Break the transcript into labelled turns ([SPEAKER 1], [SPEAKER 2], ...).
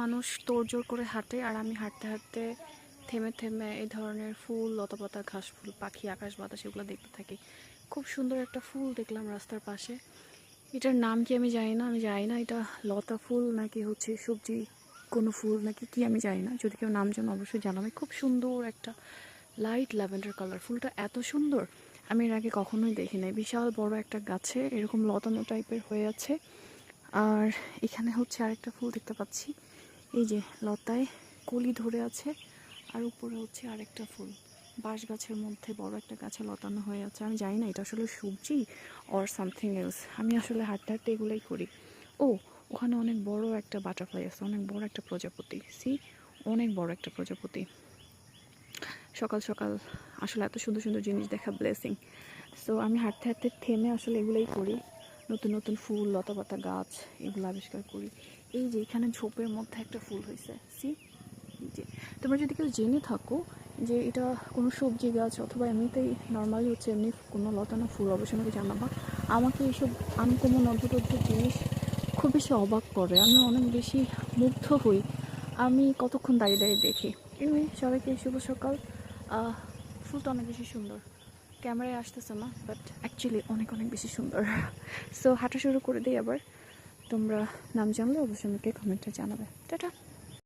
[SPEAKER 1] মানুষ তোড়জোড় করে হাঁটে, আর আমি হাঁটতে হাঁটতে থেমে থেমে এই ধরনের ফুল, লতাপাতা, ঘাস ফুল, পাখি, আকাশ বাতাস এগুলো দেখতে থাকি। খুব সুন্দর একটা ফুল দেখলাম রাস্তার পাশে। এটার নাম কি আমি জানি না, এটা লতা ফুল নাকি হচ্ছে সবজি কোনো ফুল নাকি কি আমি জানি না। যদি কেউ নাম জানো অবশ্যই জানাবে। খুব সুন্দর একটা লাইট ল্যাভেন্ডার কালার। ফুলটা এত সুন্দর আমি এর আগে কখনোই দেখি নাই। বিশাল বড় একটা গাছে এরকম লতানো টাইপের হয়ে আছে। আর এখানে হচ্ছে আরেকটা ফুল দেখতে পাচ্ছি, এই যে লতায় কলি ধরে আছে, আর উপরে হচ্ছে আরেকটা ফুল বাঁশ গাছের মধ্যে বড় একটা গাছে লতানো হয়ে আছে। আমি জানি না এটা আসলে সবজি অর সামথিং এলস। আমি আসলে হাঁটতে হাঁটতে এগুলোই করি। ও, ওখানে অনেক বড় একটা বাটারফ্লাই আছে, অনেক বড় একটা প্রজাপতি। সি, অনেক বড় একটা প্রজাপতি। সকাল সকাল আসলে এত সুন্দর সুন্দর জিনিস দেখা ব্লেসিং। সো আমি হাঁটতে হাঁটতে থেমে আসলে এগুলোই করি, নতুন নতুন ফুল, লতাপাতা, গাছ এগুলো আবিষ্কার করি। এই যে এখানে ঝোপের মধ্যে একটা ফুল হয়েছে, সি। যে তোমরা যদি কেউ জেনে থাকো যে এটা কোনো সবজি গাছ অথবা এমনিতেই নর্মালি হচ্ছে এমনি কোনো লতানো ফুল, অবশ্যই আমাকে জানাবা। আমাকে এইসব আনকমন অদ্ভুত অদ্ভুত জিনিস খুব বেশি অবাক করে, আমি অনেক বেশি মুগ্ধ হই। আমি কতক্ষণ দাঁড়িয়ে দাঁড়িয়ে দেখি। এমনি সবাইকে শুভ সকাল। ফুলটা অনেক বেশি সুন্দর, ক্যামেরায় আসতেছে না বাট অ্যাকচুয়ালি অনেক অনেক বেশি সুন্দর। সো হাঁটা শুরু করে দিই আবার। তোমরা নাম জানলে অবশ্যই আমাকে কমেন্টে জানাবে। টাটা।